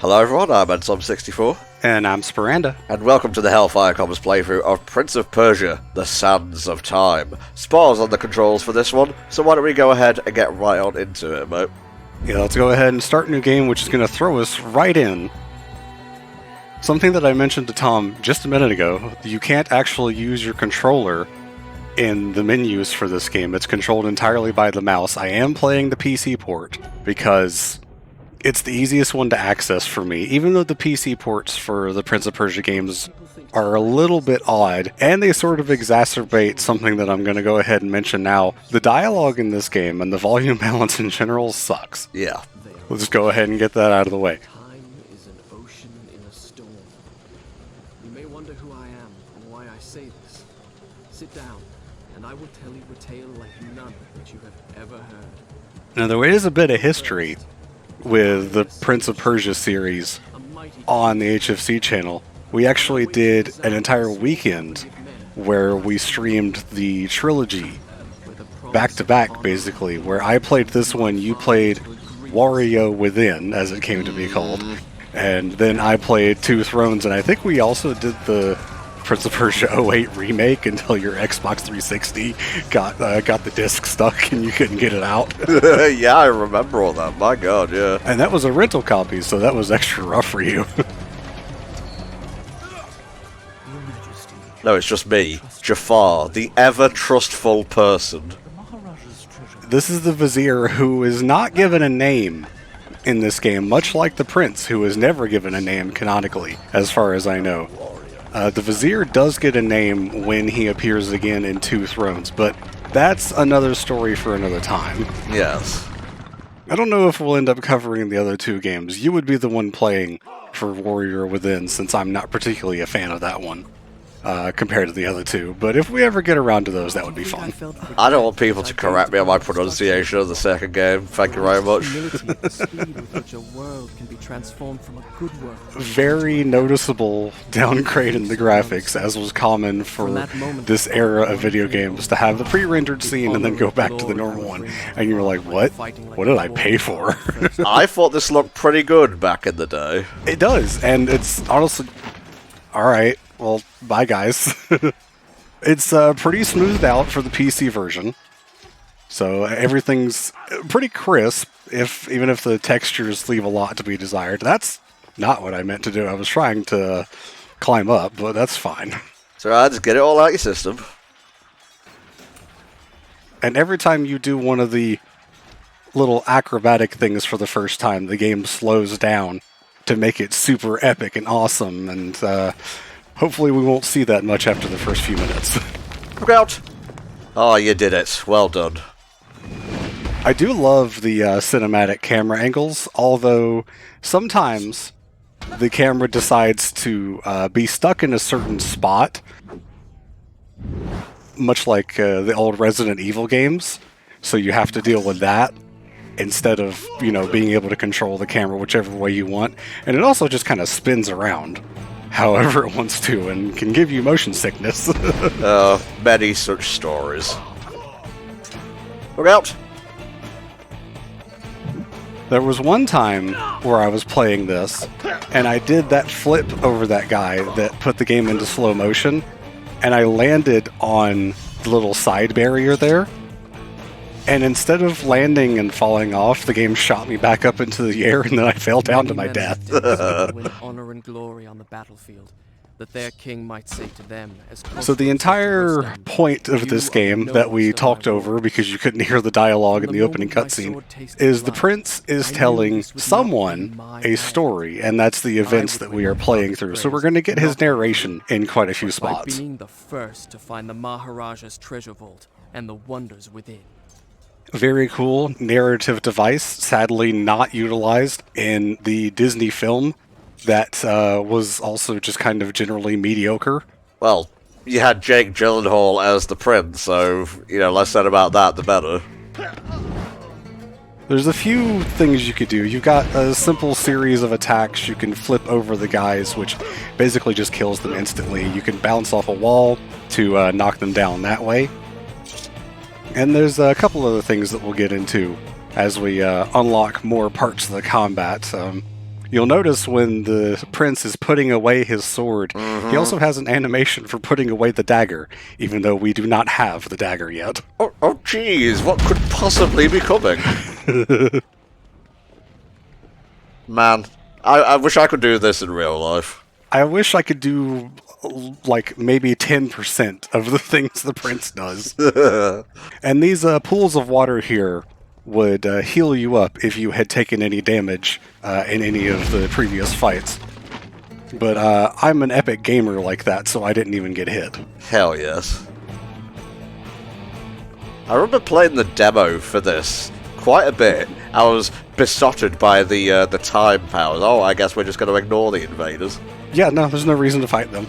Hello everyone, I'm Ensom64. And I'm Speranda. And welcome to the HellfireComms playthrough of Prince of Persia, The Sands of Time. Spars on the controls for this one, so why don't we go ahead and get right on into it, mate? Yeah, let's go ahead and start a new game, which is going to throw us right in. Something that I mentioned to Tom just a minute ago, you can't actually use your controller in the menus for this game. It's controlled entirely by the mouse. I am playing the PC port because it's the easiest one to access for me, even though the PC ports for the Prince of Persia games are a little bit odd, and they sort of exacerbate something that I'm going to go ahead and mention now. The dialogue in this game and the volume balance in general sucks. Yeah. We'll just go ahead and get that out of the way. Time is an ocean in a storm. You may wonder who I am and why I say this. Sit down, and I will tell you a tale like none that you have ever heard. Now, there is a bit of history with the Prince of Persia series on the HFC channel. We actually did an entire weekend where we streamed the trilogy back to back, basically, where I played this one, you played Wario Within, as it came to be called, and then I played Two Thrones, and I think we also did the Prince of Persia 08 remake until your Xbox 360 got the disc stuck and you couldn't get it out. Yeah, I remember all that, my god, yeah. And that was a rental copy, so that was extra rough for you. No, it's just me, Jafar, the ever-trustful person. This is the Vizier, who is not given a name in this game, much like the Prince, who is never given a name canonically, as far as I know. The Vizier does get a name when he appears again in Two Thrones, but that's another story for another time. Yes. I don't know if we'll end up covering the other two games. You would be the one playing for Warrior Within, since I'm not particularly a fan of that one. Compared to the other two, but if we ever get around to those, that would be fun. I don't want people to correct me on my pronunciation of the second game, thank you very much. Very noticeable downgrade in the graphics, as was common for this era of video games, to have the pre-rendered scene and then go back to the normal one, and you're like, what? What did I pay for? I thought this looked pretty good back in the day. It does, and it's honestly... Alright, well, bye guys. It's pretty smoothed out for the PC version, so everything's pretty crisp, even if the textures leave a lot to be desired. That's not what I meant to do. I was trying to climb up, but that's fine. So just get it all out your system. And every time you do one of the little acrobatic things for the first time, the game slows down to make it super epic and awesome, and hopefully we won't see that much after the first few minutes. Look out! Oh, you did it. Well done. I do love the cinematic camera angles, although sometimes the camera decides to be stuck in a certain spot, much like the old Resident Evil games, so you have to deal with that instead of, being able to control the camera whichever way you want. And it also just kind of spins around however it wants to and can give you motion sickness. Many such stories. Look out! There was one time where I was playing this, and I did that flip over that guy that put the game into slow motion, and I landed on the little side barrier there. And instead of landing and falling off, the game shot me back up into the air, and then I fell down to my death. Win honor and glory on the battlefield, that their king might say to them, so the entire point of this game that we talked over, because you couldn't hear the dialogue in the opening cutscene, is the prince is telling someone a story, and that's the events that we are playing through. So we're going to get his narration in quite a few spots. By being the first to find the Maharaja's treasure vault and the wonders within. Very cool narrative device, sadly not utilized in the Disney film that was also just kind of generally mediocre. Well, you had Jake Gyllenhaal as the prince, so, less said about that, the better. There's a few things you could do. You've got a simple series of attacks. You can flip over the guys, which basically just kills them instantly. You can bounce off a wall to knock them down that way. And there's a couple other things that we'll get into as we unlock more parts of the combat. You'll notice when the prince is putting away his sword, he also has an animation for putting away the dagger, even though we do not have the dagger yet. Oh, jeez, what could possibly be coming? Man, I wish I could do this in real life. I wish I could do, like, maybe 10% of the things the prince does. And these pools of water here would heal you up if you had taken any damage in any of the previous fights. But I'm an epic gamer like that, so I didn't even get hit. Hell yes. I remember playing the demo for this quite a bit. I was besotted by the time powers. Oh, I guess we're just going to ignore the invaders. Yeah, no, there's no reason to fight them.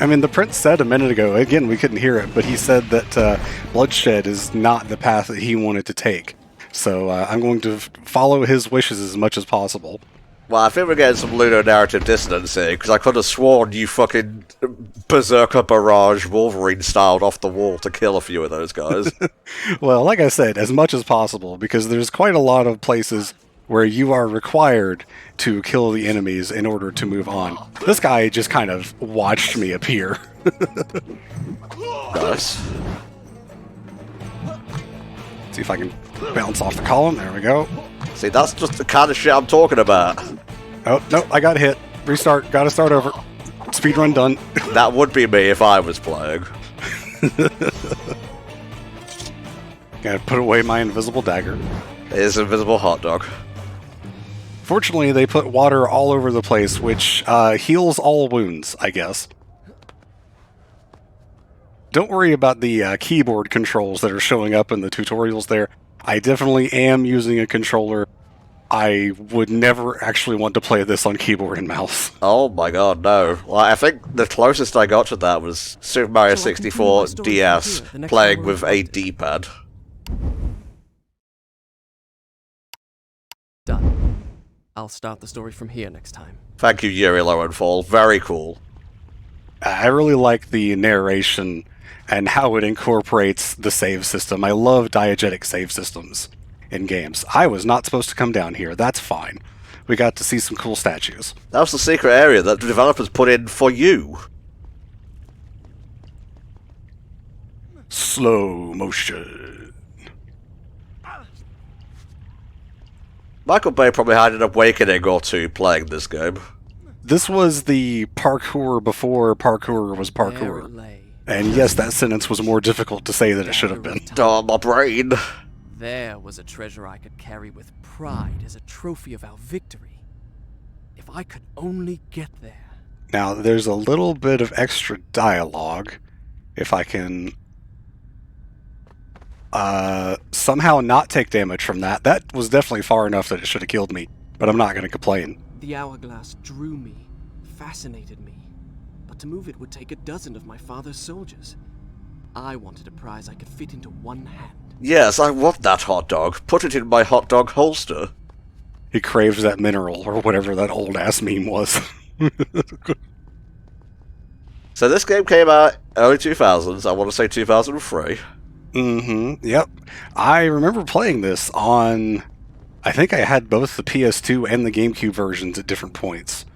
I mean, the prince said a minute ago, again, we couldn't hear it, but he said that bloodshed is not the path that he wanted to take. So I'm going to follow his wishes as much as possible. Well, I think we're getting some ludonarrative dissonance here, because I could have sworn you fucking Berserker Barrage Wolverine styled off the wall to kill a few of those guys. Well, like I said, as much as possible, because there's quite a lot of places where you are required to kill the enemies in order to move on. This guy just kind of watched me appear. Nice. See if I can bounce off the column. There we go. See, that's just the kind of shit I'm talking about. Oh, no, I got hit. Restart. Gotta start over. Speedrun done. That would be me if I was playing. Gotta put away my invisible dagger. It's invisible hot dog. Fortunately, they put water all over the place, which heals all wounds, I guess. Don't worry about the keyboard controls that are showing up in the tutorials there. I definitely am using a controller. I would never actually want to play this on keyboard and mouse. Oh my god, no. Well, I think the closest I got to that was Super Mario 64 DS, playing with a D-pad. Done. I'll start the story from here next time. Thank you, Yuri Lowenthal. Very cool. I really like the narration and how it incorporates the save system. I love diegetic save systems in games. I was not supposed to come down here. That's fine. We got to see some cool statues. That was the secret area that the developers put in for you. Slow motion. Michael Bay probably had an awakening or two playing this game. This was the parkour before parkour was There it parkour. lay. And yes, that sentence was more difficult to say than it should have been. Oh, my brain. There was a treasure I could carry with pride as a trophy of our victory. If I could only get there. Now, there's a little bit of extra dialogue. If I can somehow not take damage from that. That was definitely far enough that it should have killed me, but I'm not going to complain. The hourglass drew me, fascinated me. But to move it would take a dozen of my father's soldiers. I wanted a prize I could fit into one hand. Yes, I want that hot dog. Put it in my hot dog holster. He craves that mineral, or whatever that old-ass meme was. So this game came out early 2000s, I want to say 2003. Yep. I remember playing this on... I think I had both the PS2 and the GameCube versions at different points.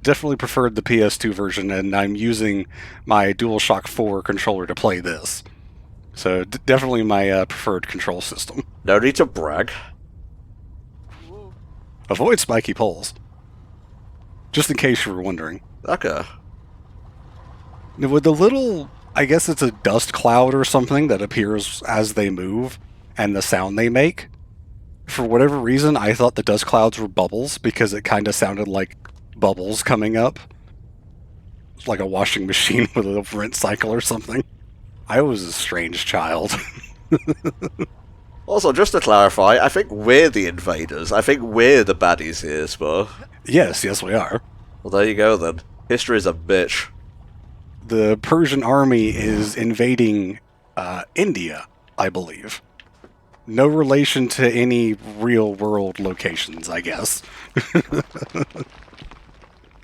Definitely preferred the PS2 version, and I'm using my DualShock 4 controller to play this. So definitely my preferred control system. No need to brag. Avoid spiky poles. Just in case you were wondering. Okay. Now, with the little... I guess it's a dust cloud or something that appears as they move, and the sound they make. For whatever reason, I thought the dust clouds were bubbles, because it kind of sounded like bubbles coming up. It's like a washing machine with a rinse cycle or something. I was a strange child. Also, just to clarify, I think we're the invaders. I think we're the baddies here, Spur. Yes, we are. Well, there you go then. History's a bitch. The Persian army is invading India, I believe. No relation to any real-world locations, I guess.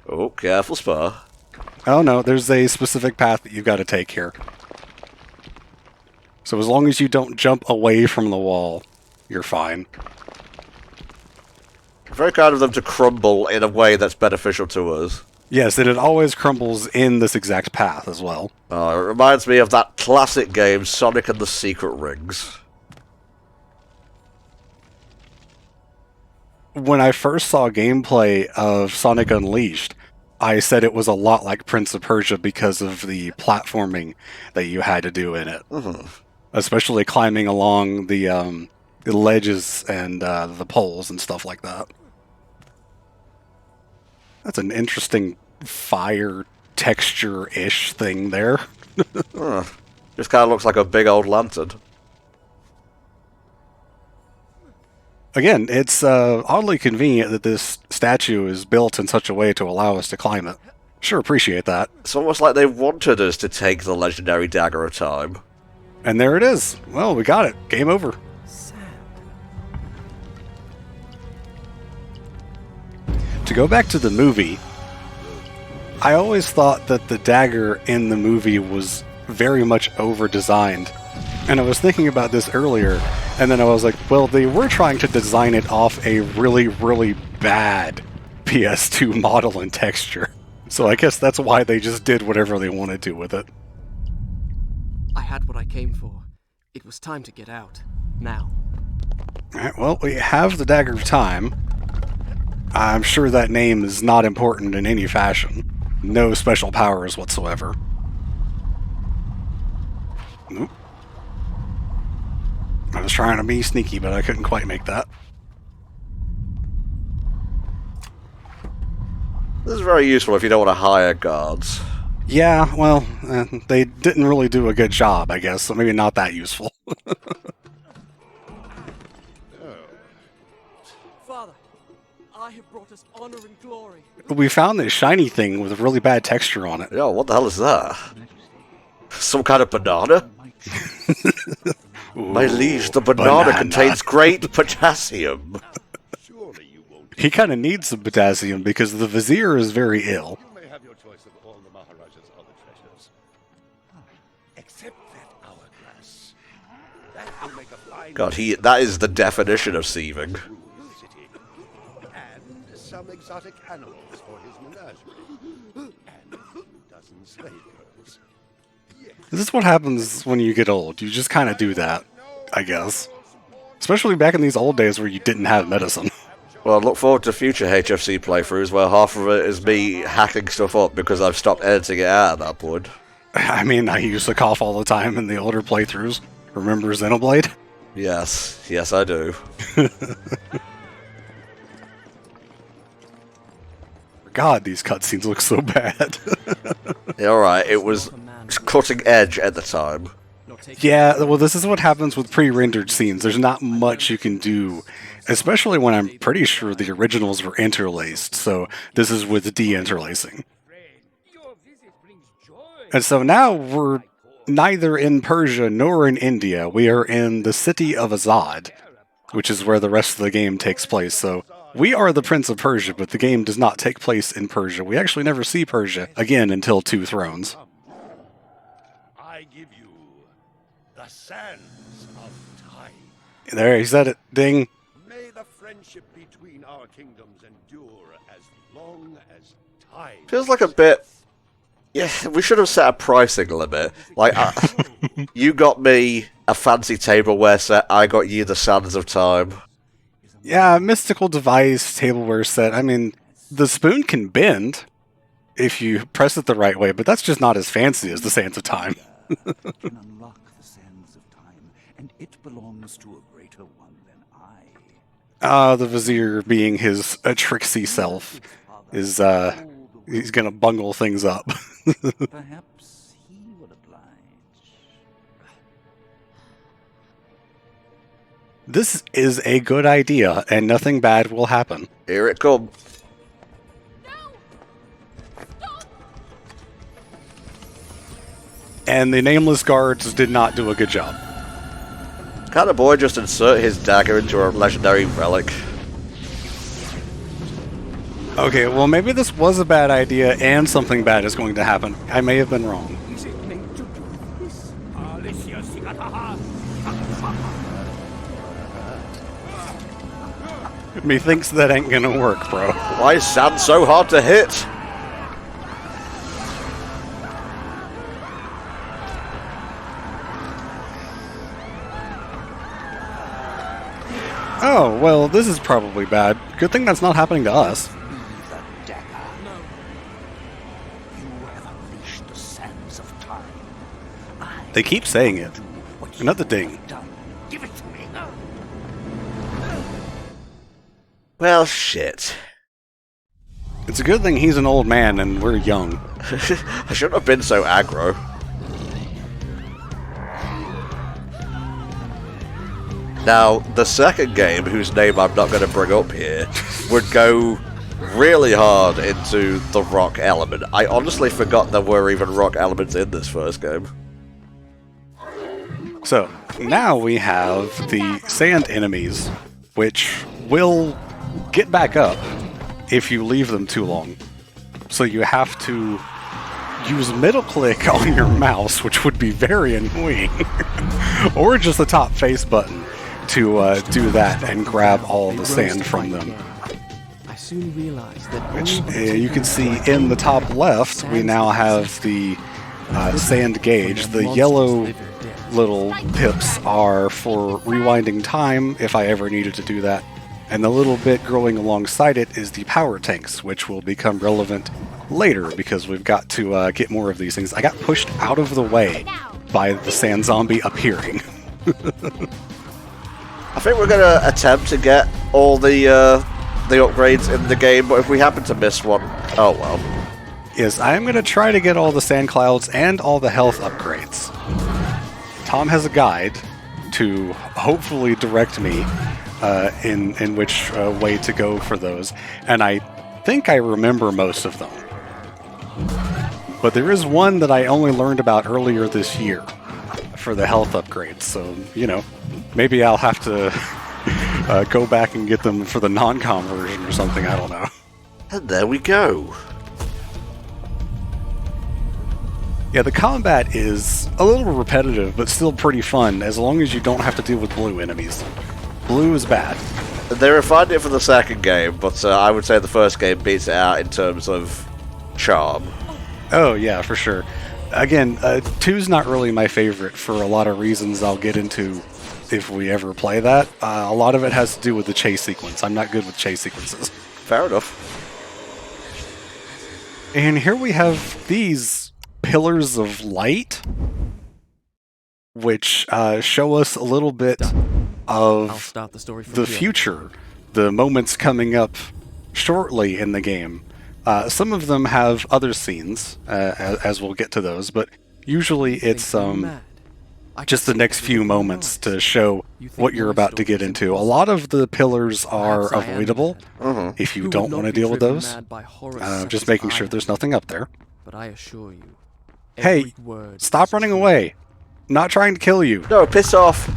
Oh, careful, Spur. Oh no, there's a specific path that you've got to take here. So as long as you don't jump away from the wall, you're fine. Very kind of them to crumble in a way that's beneficial to us. Yes, and it always crumbles in this exact path as well. It reminds me of that classic game, Sonic and the Secret Rings. When I first saw gameplay of Sonic Unleashed, I said it was a lot like Prince of Persia because of the platforming that you had to do in it. Mm-hmm. Especially climbing along the ledges and the poles and stuff like that. That's an interesting fire texture-ish thing there. Just kind of looks like a big old lantern. Again, it's oddly convenient that this statue is built in such a way to allow us to climb it. Sure, appreciate that. It's almost like they wanted us to take the legendary Dagger of Time. And there it is. Well, we got it. Game over. To go back to the movie, I always thought that the dagger in the movie was very much over-designed. And I was thinking about this earlier, and then I was like, well, they were trying to design it off a really, really bad PS2 model and texture. So I guess that's why they just did whatever they wanted to with it. I had what I came for. It was time to get out. Now. Alright, well, we have the Dagger of Time. I'm sure that name is not important in any fashion. No special powers whatsoever. Nope. I was trying to be sneaky, but I couldn't quite make that. This is very useful if you don't want to hire guards. Yeah, well, they didn't really do a good job, I guess, so maybe not that useful. Father, I have brought us honor and glory. We found this shiny thing with a really bad texture on it. Yo, what the hell is that? Some kind of banana? My liege, the banana contains great potassium. He kind of needs some potassium because the vizier is very ill. You may have your choice of all the Maharaja's other treasures. Except that hourglass. That will make a fine God, that is the definition of sieving. city. And some exotic animals for his menagerie. And a dozen slave girls. This is what happens when you get old. You just kind of do that, I guess. Especially back in these old days where you didn't have medicine. Well, look forward to future HFC playthroughs where half of it is me hacking stuff up because I've stopped editing it out at that point. I mean, I used to cough all the time in the older playthroughs. Remember Xenoblade? Yes, yes I do. God, these cutscenes look so bad. Yeah, alright, it was cutting edge at the time. Yeah, well, this is what happens with pre-rendered scenes. There's not much you can do, especially when I'm pretty sure the originals were interlaced, so this is with de-interlacing. And so now we're neither in Persia nor in India. We are in the city of Azad, which is where the rest of the game takes place. So we are the Prince of Persia, but the game does not take place in Persia. We actually never see Persia again until Two Thrones. I give you the sands of time. There, he said it. Ding. May the friendship between our kingdoms endure as long as time. Feels like a bit... Yeah, we should have set a pricing limit. Like, you got me a fancy tableware set, I got you the Sands of Time. Yeah, mystical device, tableware set. I mean, the spoon can bend if you press it the right way, but that's just not as fancy as the Sands of Time. Can unlock the sands of time, and it belongs to a greater one than I. The Vizier, being his tricksy self, is, he's gonna bungle things up. Perhaps he will oblige. This is a good idea, and nothing bad will happen. Here it comes. And the nameless guards did not do a good job. Can't a boy just insert his dagger into a legendary relic? Okay, well maybe this was a bad idea and something bad is going to happen. I may have been wrong. Is it meant to do this? Methinks that ain't gonna work, bro. Why is sand so hard to hit? Oh, well, this is probably bad. Good thing that's not happening to us. The Dagger. You have unleashed the sands of time. They keep saying it. What Another you ding. have done. Give it to me. Well, shit. It's a good thing he's an old man and we're young. I shouldn't have been so aggro. Now, the second game, whose name I'm not going to bring up here, would go really hard into the rock element. I honestly forgot there were even rock elements in this first game. So, now we have the sand enemies, which will get back up if you leave them too long. So you have to use middle click on your mouse, which would be very annoying, or just the top face button to do that and grab all the sand from them. I soon realized that Which only you can see in the top left, we now have the sand gauge. The yellow little pips are for rewinding time if I ever needed to do that. And the little bit growing alongside it is the power tanks, which will become relevant later because we've got to get more of these things. I got pushed out of the way by the sand zombie appearing. I think we're going to attempt to get all the upgrades in the game, but if we happen to miss one, oh well. Yes, I'm going to try to get all the sand clouds and all the health upgrades. Tom has a guide to hopefully direct me in which way to go for those, and I think I remember most of them. But there is one that I only learned about earlier this year for the health upgrades, so, you know, maybe I'll have to go back and get them for the non-com version or something, I don't know. And there we go. Yeah, the combat is a little repetitive, but still pretty fun, as long as you don't have to deal with blue enemies. Blue is bad. They refined it for the second game, but I would say the first game beats it out in terms of charm. Oh, yeah, for sure. Again, 2's not really my favorite for a lot of reasons I'll get into if we ever play that. A lot of it has to do with the chase sequence. I'm not good with chase sequences. Fair enough. And here we have these pillars of light, which show us a little bit I'll of start the story from the here. future, the moments coming up shortly in the game. Some of them have other scenes, as we'll get to those, but usually it's just the next few moments to show what you're about to get into. A lot of the pillars are avoidable if you don't want to deal with those. Just making sure there's nothing up there. But I assure you, Hey, every word stop is running true. away. Not trying to kill you. No, piss off.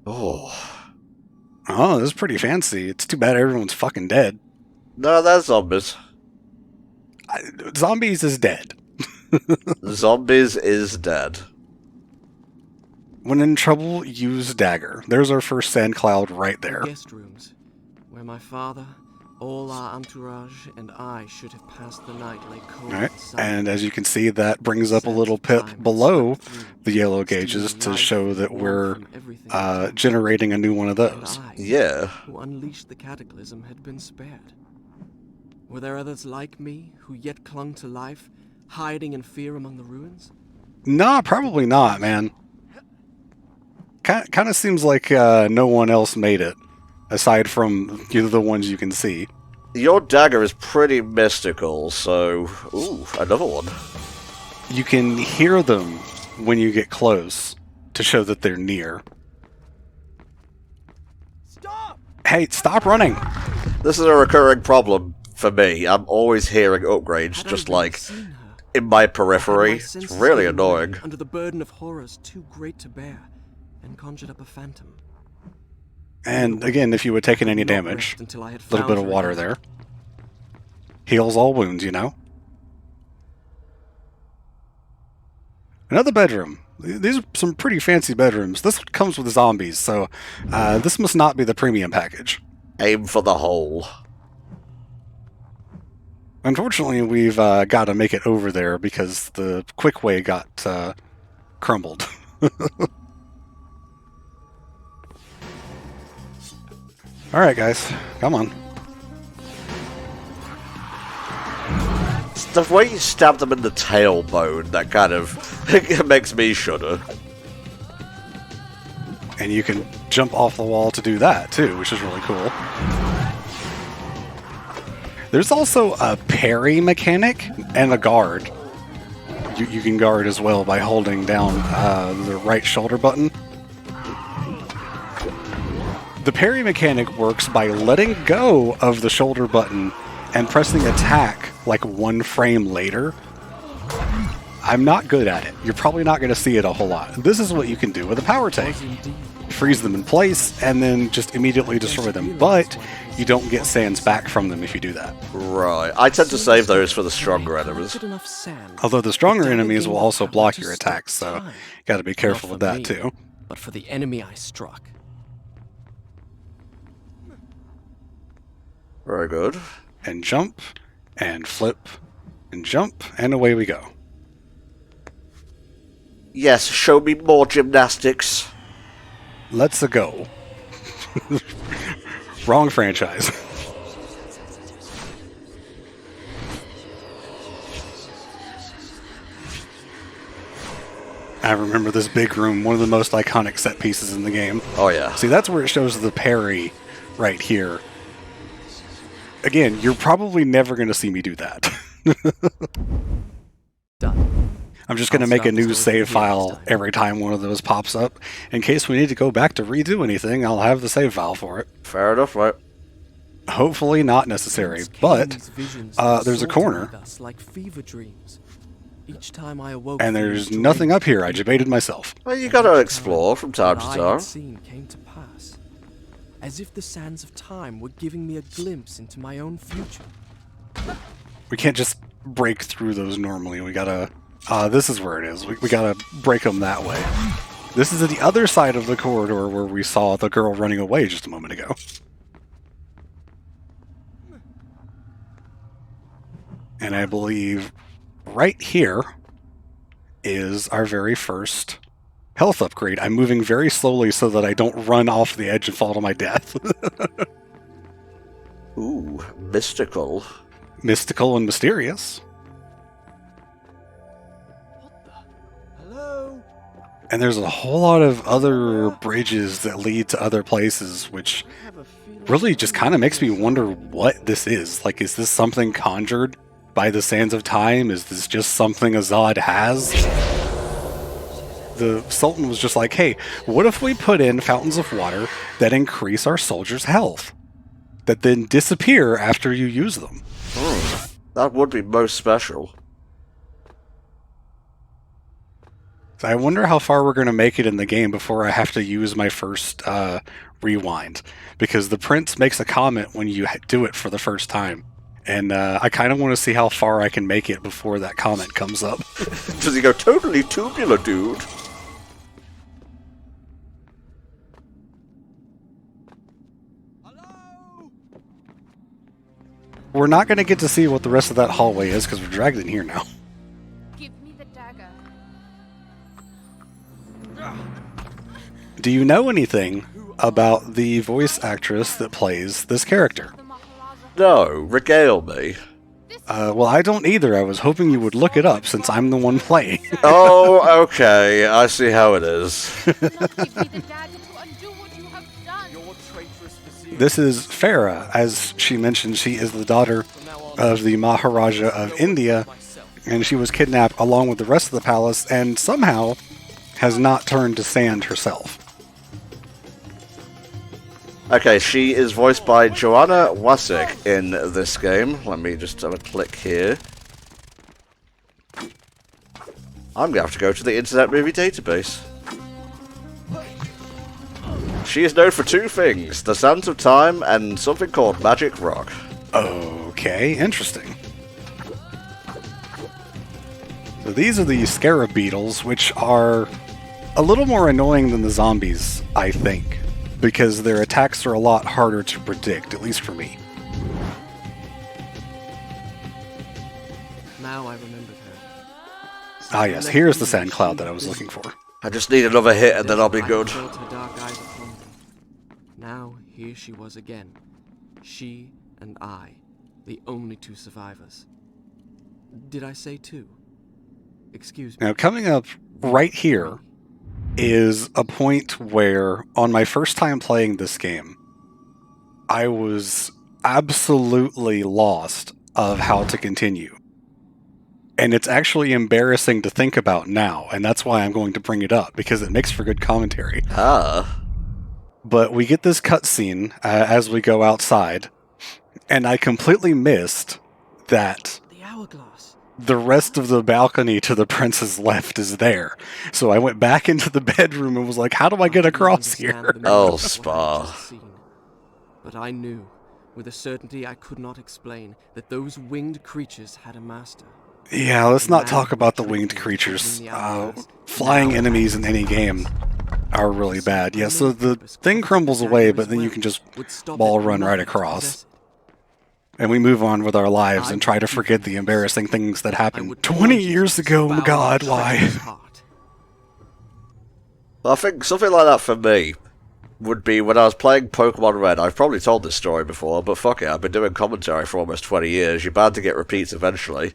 Oh, this is pretty fancy. It's too bad everyone's fucking dead. No, that's zombies. Zombies is dead. Zombies is dead. When in trouble, use Dagger. There's our first sand cloud right there. Guest rooms, where my father, all our entourage, and I should have passed the night lay cold Alright, and silent. and as you can see, that brings up a little pip below the yellow gauges to show that we're generating a new one of those. And I, Yeah. who unleashed the cataclysm, had been spared. Were there others like me who yet clung to life, hiding in fear among the ruins? Nah, probably not, man. Kind of seems like no one else made it, aside from the ones you can see. Your dagger is pretty mystical, so... Ooh, another one. You can hear them when you get close to show that they're near. Stop! Hey, stop running! This is a recurring problem for me. I'm always hearing upgrades Had I just really like seen her? in my Had my periphery. It's senses really given way annoying. Under the burden of horrors too great to bear, and conjured up a phantom. And again, if you had taken any Not damage, rest until I had a little bit of found her water again. there. Heals all wounds, you know? Another bedroom. These are some pretty fancy bedrooms. This comes with zombies, so this must not be the premium package. Aim for the hole. Unfortunately, we've got to make it over there because the quick way got crumbled. Alright, guys. Come on. It's the way you stab them in the tailbone that kind of makes me shudder. And you can jump off the wall to do that, too, which is really cool. There's also a parry mechanic and a guard. You can guard as well by holding down the right shoulder button. The parry mechanic works by letting go of the shoulder button and pressing attack like 1 frame later. I'm not good at it. You're probably not going to see it a whole lot. This is what you can do with a power tank. Freeze them in place and then just immediately destroy them, but you don't get sands back from them if you do that. Right. I tend to save those for the stronger enemies. Although the stronger enemies will also block your attacks, so you got to be careful with that too. But for the enemy I struck. Very good. And jump, and flip, and jump, and away we go. Yes, show me more gymnastics. Let's go. Wrong franchise. I remember this big room, one of the most iconic set pieces in the game. Oh yeah. See, that's where it shows the parry right here. Again, you're probably never going to see me do that. Done. I'm just going to make a new save file every time one of those pops up. In case we need to go back to redo anything, I'll have the save file for it. Fair enough, right? Hopefully not necessary, but there's a corner. Like fever dreams. Each time I awoke, And there's nothing up here. I debated myself. Well, you gotta explore from time to what I time. had seen came to pass, as if the sands of time were giving me a glimpse into my own future. We can't just break through those normally. We gotta... this is where it is. We gotta break them that way. This is the other side of the corridor where we saw the girl running away just a moment ago. And I believe right here is our very first health upgrade. I'm moving very slowly so that I don't run off the edge and fall to my death. Ooh, mystical. Mystical and mysterious. Hello? And there's a whole lot of other bridges that lead to other places, which really just kind of makes me wonder what this is. Like, is this something conjured by the Sands of Time? Is this just something Azad has? The Sultan was just like, hey, what if we put in fountains of water that increase our soldiers' health, that then disappear after you use them? That would be most special. So I wonder how far we're going to make it in the game before I have to use my first rewind, because the prince makes a comment when you do it for the first time. And I kind of want to see how far I can make it before that comment comes up. Does he go totally tubular, dude? Hello? We're not going to get to see what the rest of that hallway is because we're dragged in here now. Give me the dagger. Do you know anything about the voice actress that plays this character? The Maharaja. No, regale me. Well, I don't either. I was hoping you would look it up since I'm the one playing. Oh, okay. I see how it is. Give me the dagger to undo what you have done. Your traitorous vizier. This is Farah. As she mentioned, she is the daughter of the Maharaja of India, and she was kidnapped along with the rest of the palace and somehow has not turned to sand herself. Okay, she is voiced by Joanna Wasik in this game. Let me just have a click here. I'm going to have to go to the Internet Movie Database. She is known for two things, The Sands of Time and something called Magic Rock. Okay, interesting. So these are the scarab beetles, which are a little more annoying than the zombies, I think, because their attacks are a lot harder to predict, at least for me. Now I remembered her. Ah yes, here's the sand cloud that I was looking for. I just need another hit and then I'll be good. I felt her dark eyes upon me. Now here she was again. She and I, the only two survivors. Did I say two? Excuse me. Now, coming up right here is a point where, on my first time playing this game, I was absolutely lost of how to continue. And it's actually embarrassing to think about now, and that's why I'm going to bring it up, because it makes for good commentary. Ah. But we get this cutscene as we go outside, and I completely missed that The hourglass. the rest of the balcony to the prince's left is there. So I went back into the bedroom and was like, how do I get across here? Oh, Spa. But I knew, with a certainty I could not explain, that those winged creatures had a master. Yeah, let's not talk about the winged creatures. Flying enemies in any game are really bad. Yeah, so the thing crumbles away, but then you can just wall run right across. And we move on with our lives and try to forget the embarrassing things that happened 20 years ago. Oh God, why? Well, I think something like that for me would be when I was playing Pokemon Red. I've probably told this story before, but fuck it, I've been doing commentary for almost 20 years. You're bound to get repeats eventually.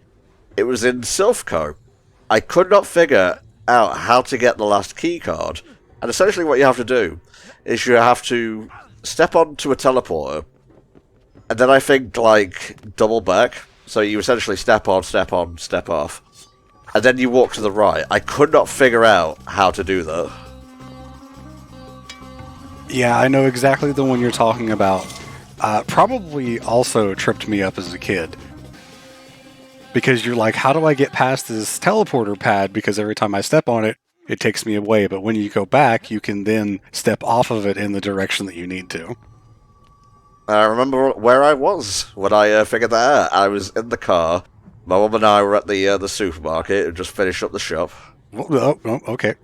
It was in Silphco. I could not figure out how to get the last key card. And essentially what you have to do is you have to step onto a teleporter, and then I think, like, double back. So you essentially step on, step off. And then you walk to the right. I could not figure out how to do that. Yeah, I know exactly the one you're talking about. Probably also tripped me up as a kid. Because you're like, how do I get past this teleporter pad? Because every time I step on it, it takes me away. But when you go back, you can then step off of it in the direction that you need to. I remember where I was when I figured that out. I was in the car. My mum and I were at the supermarket and just finished up the shop. Oh, okay.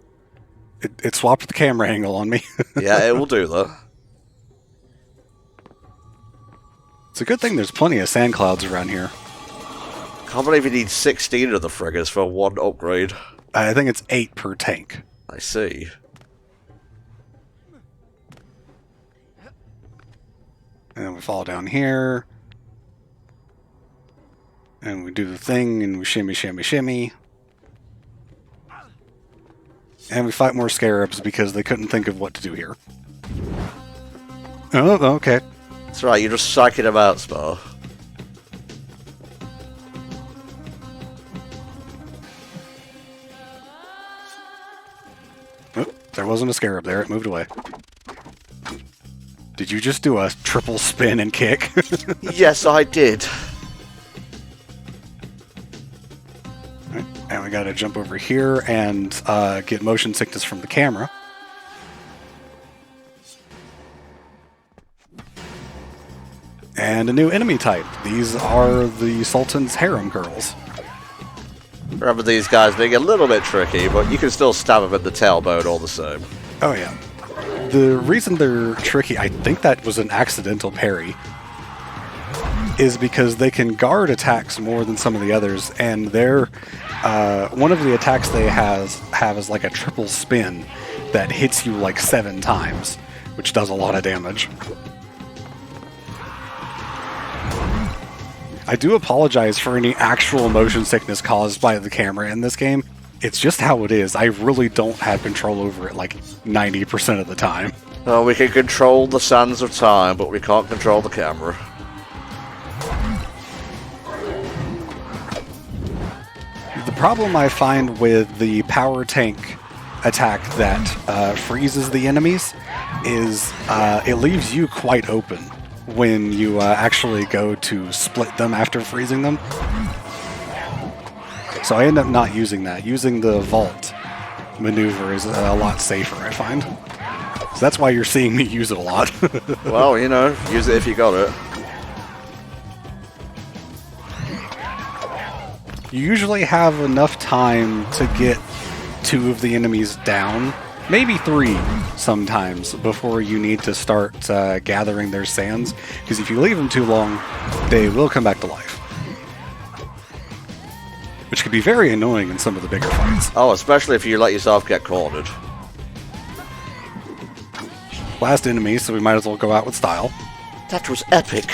It swapped the camera angle on me. Yeah, it will do that. It's a good thing there's plenty of sand clouds around here. Can't believe you need 16 of the friggers for one upgrade. I think it's 8 per tank. I see. And then we fall down here. And we do the thing, and we shimmy, shimmy, shimmy. And we fight more scarabs because they couldn't think of what to do here. Oh, okay. That's right, you're just psyching them out, Spar. Oh, there wasn't a scarab there. It moved away. Did you just do a triple spin and kick? Yes, I did. And we gotta jump over here and get motion sickness from the camera. And a new enemy type. These are the Sultan's harem girls. Remember these guys being a little bit tricky, but you can still stab them in the tailbone all the same. Oh yeah. The reason they're tricky, I think that was an accidental parry, is because they can guard attacks more than some of the others, and they're one of the attacks they have is like a triple spin that hits you like 7 times, which does a lot of damage. I do apologize for any actual motion sickness caused by the camera in this game. It's just how it is. I really don't have control over it like 90% of the time. Well, we can control the sands of time, but we can't control the camera. The problem I find with the power tank attack that freezes the enemies is it leaves you quite open when you actually go to split them after freezing them. So I end up not using that. Using the vault maneuver is a lot safer, I find. So that's why you're seeing me use it a lot. Well, you know, use it if you got it. You usually have enough time to get 2 of the enemies down maybe 3 sometimes before you need to start gathering their sands, because if you leave them too long, they will come back to life. Which could be very annoying in some of the bigger fights. Oh, especially if you let yourself get cornered. Last enemy, so we might as well go out with style. That was epic.